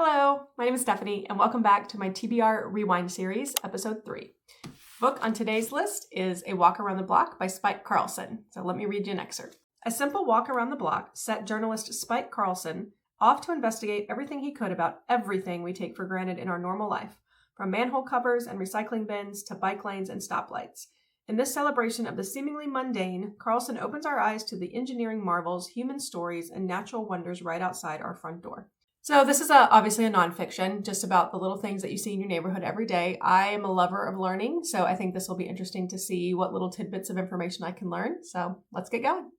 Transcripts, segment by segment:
Hello, my name is Stephanie, and welcome back to my TBR Rewind series, episode 3. Book on today's list is A Walk Around the Block by Spike Carlson. So let me read you an excerpt. A simple walk around the block set journalist Spike Carlson off to investigate everything he could about everything we take for granted in our normal life, from manhole covers and recycling bins to bike lanes and stoplights. In this celebration of the seemingly mundane, Carlson opens our eyes to the engineering marvels, human stories, and natural wonders right outside our front door. So this is obviously a nonfiction, just about the little things that you see in your neighborhood every day. I am a lover of learning, so I think this will be interesting to see what little tidbits of information I can learn. So let's get going.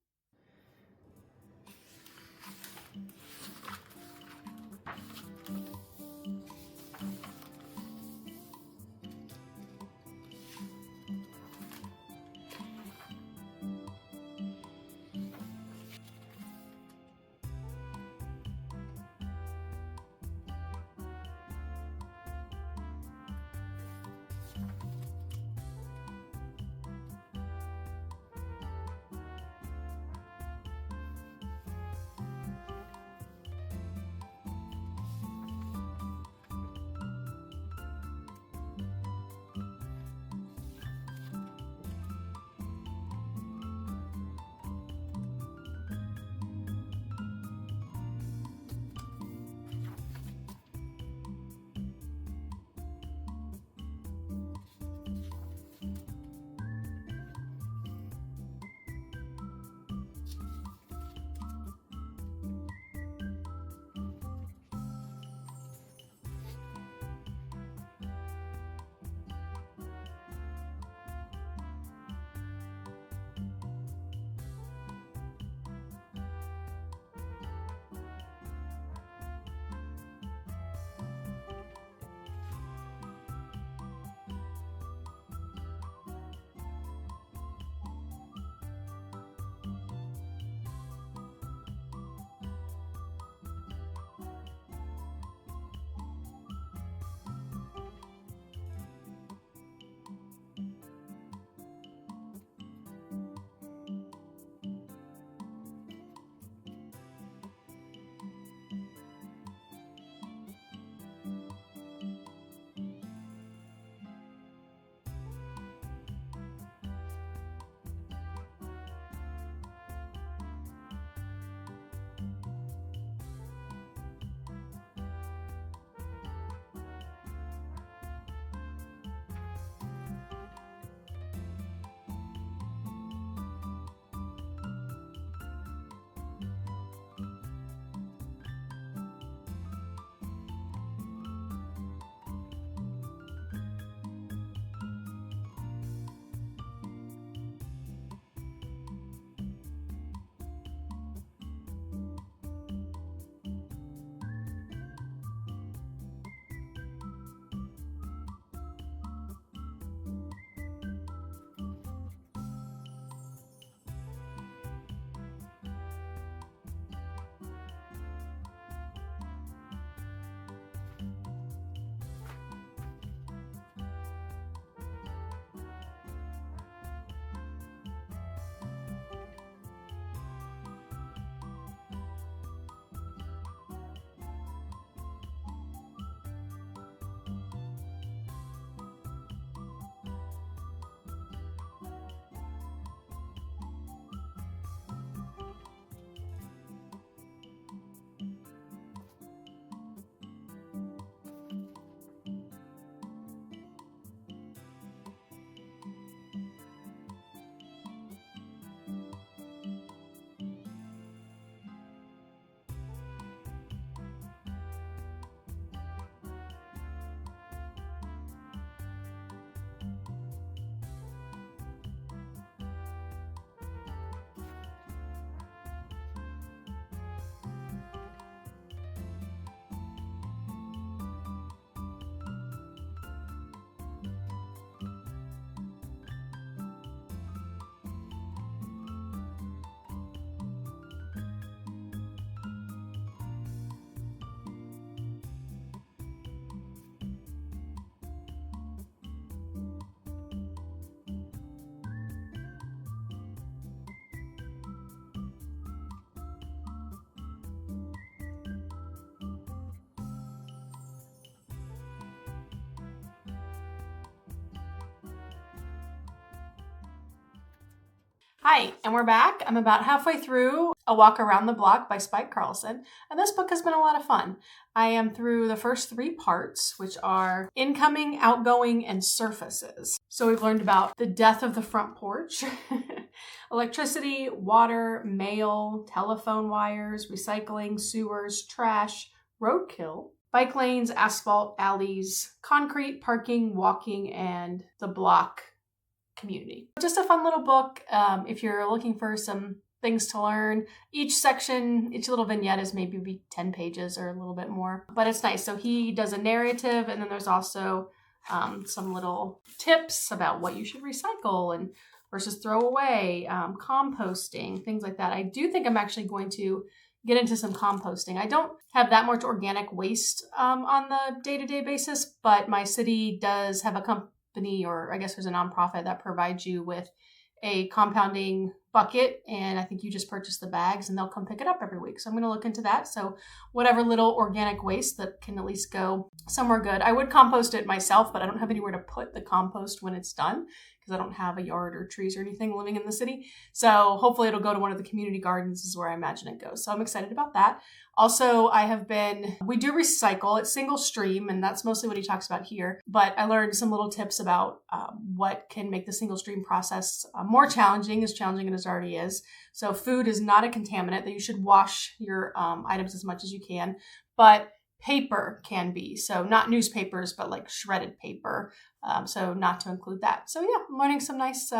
Hi, and we're back. I'm about halfway through A Walk Around the Block by Spike Carlson, and this book has been a lot of fun. I am through the first 3 parts, which are incoming, outgoing, and surfaces. So we've learned about the death of the front porch, electricity, water, mail, telephone wires, recycling, sewers, trash, roadkill, bike lanes, asphalt, alleys, concrete, parking, walking, and the block community. Just a fun little book if you're looking for some things to learn. Each section, each little vignette is maybe 10 pages or a little bit more, but it's nice. So he does a narrative, and then there's also some little tips about what you should recycle and versus throw away, composting, things like that. I do think I'm actually going to get into some composting. I don't have that much organic waste on the day-to-day basis, but my city does have a company, or I guess there's a nonprofit that provides you with a compounding bucket, and I think you just purchase the bags and they'll come pick it up every week. So I'm going to look into that. So whatever little organic waste that can at least go somewhere good. I would compost it myself, but I don't have anywhere to put the compost when it's done because I don't have a yard or trees or anything living in the city. So hopefully it'll go to one of the community gardens is where I imagine it goes. So I'm excited about that. Also, we do recycle. It's single stream, and that's mostly what he talks about here. But I learned some little tips about what can make the single stream process more challenging as it already is. So food is not a contaminant, that you should wash your items as much as you can. But paper can be. So not newspapers, but like shredded paper. So not to include that. So yeah, I'm learning some nice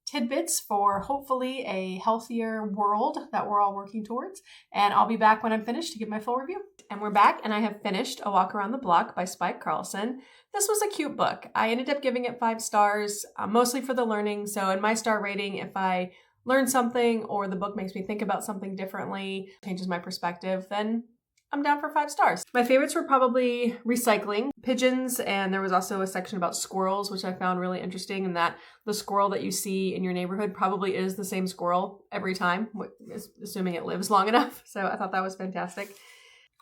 tidbits for hopefully a healthier world that we're all working towards. And I'll be back when I'm finished to give my full review. And we're back, and I have finished A Walk Around the Block by Spike Carlson. This was a cute book. I ended up giving it 5 stars, mostly for the learning. So in my star rating, if I learn something or the book makes me think about something differently, changes my perspective, then I'm down for 5 stars. My favorites were probably recycling, pigeons, and there was also a section about squirrels, which I found really interesting, and that the squirrel that you see in your neighborhood probably is the same squirrel every time, assuming it lives long enough. So I thought that was fantastic.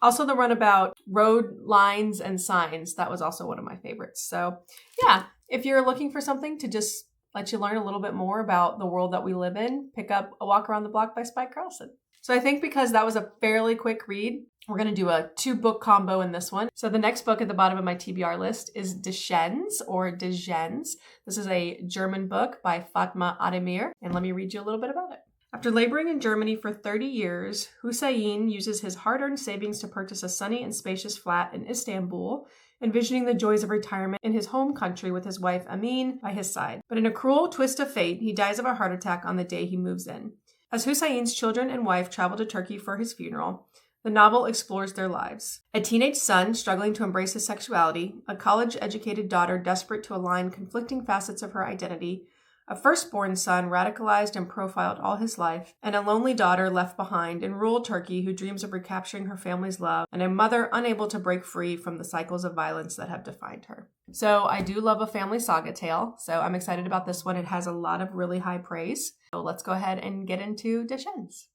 Also the run about road lines and signs, that was also one of my favorites. So yeah, if you're looking for something to just let you learn a little bit more about the world that we live in, pick up A Walk Around the Block by Spike Carlson. So I think because that was a fairly quick read, we're going to do a 2-book combo in this one. So the next book at the bottom of my TBR list is Dschinns or Djinns. This is a German book by Fatma Ademir, and let me read you a little bit about it. After laboring in Germany for 30 years, Hussein uses his hard-earned savings to purchase a sunny and spacious flat in Istanbul, envisioning the joys of retirement in his home country with his wife Amin by his side. But in a cruel twist of fate, he dies of a heart attack on the day he moves in. As Hussein's children and wife travel to Turkey for his funeral, the novel explores their lives. A teenage son struggling to embrace his sexuality, a college-educated daughter desperate to align conflicting facets of her identity, a firstborn son radicalized and profiled all his life, and a lonely daughter left behind in rural Turkey who dreams of recapturing her family's love, and a mother unable to break free from the cycles of violence that have defined her. So I do love a family saga tale, so I'm excited about this one. It has a lot of really high praise. So let's go ahead and get into Dschinns.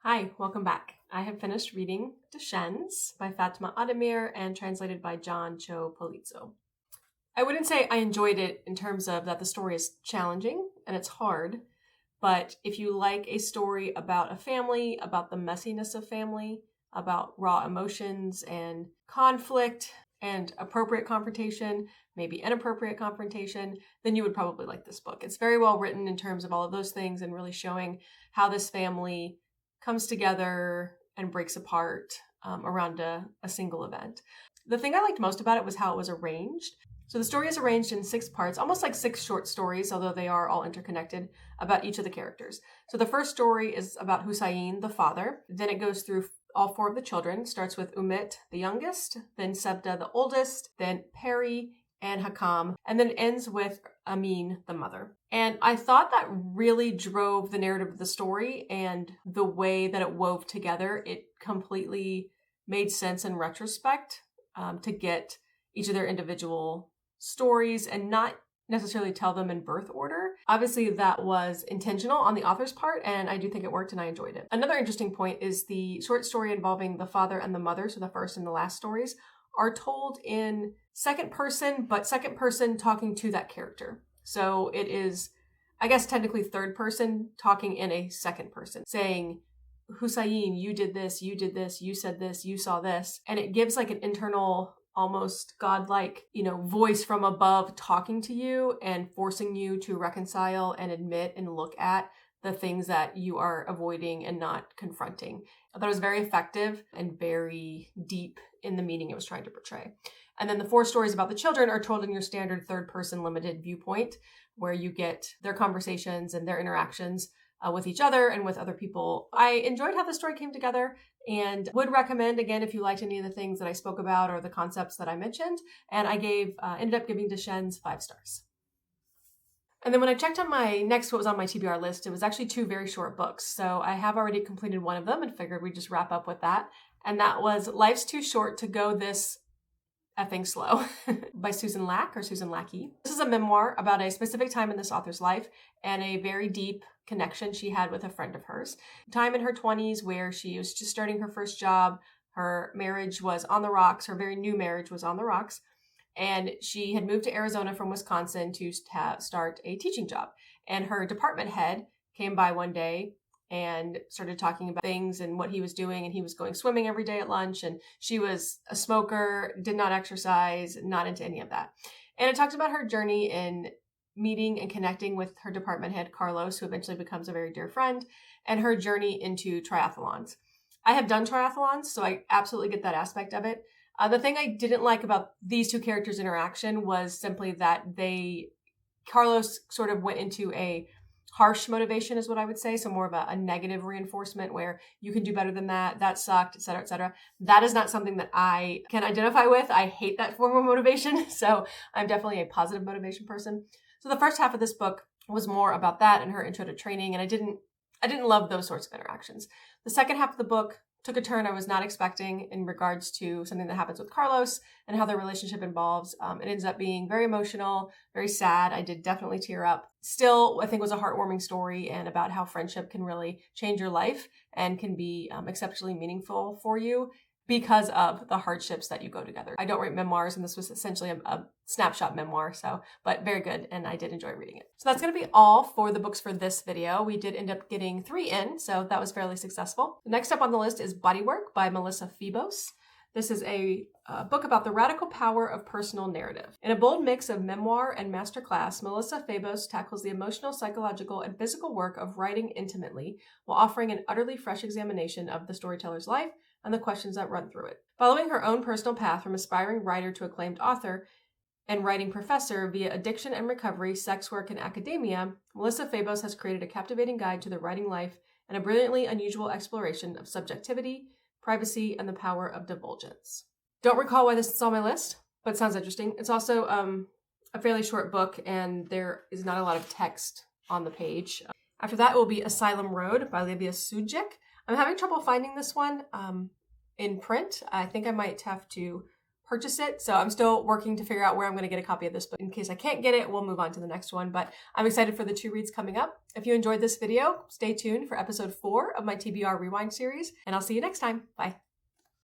Hi, welcome back. I have finished reading Dschinns by Fatima Ademir and translated by John Cho Polizzo. I wouldn't say I enjoyed it in terms of that the story is challenging and it's hard, but if you like a story about a family, about the messiness of family, about raw emotions and conflict and appropriate confrontation, maybe inappropriate confrontation, then you would probably like this book. It's very well written in terms of all of those things and really showing how this family comes together and breaks apart around a single event. The thing I liked most about it was how it was arranged. So the story is arranged in 6 parts, almost like 6 short stories, although they are all interconnected, about each of the characters. So the first story is about Hussein, the father. Then it goes through all 4 of the children. Starts with Umit, the youngest, then Sebda, the oldest, then Peri, and Hakam, and then ends with Amin, the mother. And I thought that really drove the narrative of the story and the way that it wove together. It completely made sense in retrospect to get each of their individual stories and not necessarily tell them in birth order. Obviously, that was intentional on the author's part, and I do think it worked and I enjoyed it. Another interesting point is the short story involving the father and the mother, so the first and the last stories, are told in second person, but second person talking to that character. So it is, I guess, technically third person talking in a second person, saying, Hussein, you did this, you said this, you saw this. And it gives like an internal, almost godlike, voice from above talking to you and forcing you to reconcile and admit and look at the things that you are avoiding and not confronting. I thought it was very effective and very deep in the meaning it was trying to portray. And then the 4 stories about the children are told in your standard third-person limited viewpoint, where you get their conversations and their interactions with each other and with other people. I enjoyed how the story came together and would recommend, again, if you liked any of the things that I spoke about or the concepts that I mentioned. And I ended up giving Dschinns 5 stars. And then when I checked on my next what was on my TBR list, it was actually 2 very short books. So I have already completed one of them and figured we'd just wrap up with that. And that was Life's Too Short to Go This Effing Slow by Susan Lackey. This is a memoir about a specific time in this author's life and a very deep connection she had with a friend of hers. Time in her 20s where she was just starting her first job. Her marriage was on the rocks. Her very new marriage was on the rocks. And she had moved to Arizona from Wisconsin to start a teaching job. And her department head came by one day and started talking about things and what he was doing. And he was going swimming every day at lunch. And she was a smoker, did not exercise, not into any of that. And it talks about her journey in meeting and connecting with her department head, Carlos, who eventually becomes a very dear friend, and her journey into triathlons. I have done triathlons, so I absolutely get that aspect of it. The thing I didn't like about these 2 characters' interaction was simply that Carlos sort of went into a harsh motivation is what I would say. So more of a negative reinforcement where you can do better than that sucked, et cetera, et cetera. That is not something that I can identify with. I hate that form of motivation. So I'm definitely a positive motivation person. So the first half of this book was more about that and her intro to training. And I didn't love those sorts of interactions. The second half of the book took a turn I was not expecting in regards to something that happens with Carlos and how their relationship involves. It ends up being very emotional, very sad. I did definitely tear up. Still, I think was a heartwarming story and about how friendship can really change your life and can be exceptionally meaningful for you because of the hardships that you go together. I don't write memoirs, and this was essentially a snapshot memoir, but very good, and I did enjoy reading it. So that's going to be all for the books for this video. We did end up getting 3 in, so that was fairly successful. Next up on the list is Bodywork by Melissa Febos. This is a book about the radical power of personal narrative. In a bold mix of memoir and masterclass, Melissa Febos tackles the emotional, psychological, and physical work of writing intimately while offering an utterly fresh examination of the storyteller's life and the questions that run through it. Following her own personal path from aspiring writer to acclaimed author and writing professor via addiction and recovery, sex work, and academia, Melissa Febos has created a captivating guide to the writing life and a brilliantly unusual exploration of subjectivity, privacy, and the power of divulgence. Don't recall why this is on my list, but it sounds interesting. It's also a fairly short book, and there is not a lot of text on the page. After that, it will be Asylum Road by Livia Sujic. I'm having trouble finding this one in print. I think I might have to purchase it. So I'm still working to figure out where I'm going to get a copy of this book. In case I can't get it, we'll move on to the next one. But I'm excited for the 2 reads coming up. If you enjoyed this video, stay tuned for episode 4 of my TBR Rewind series, and I'll see you next time. Bye.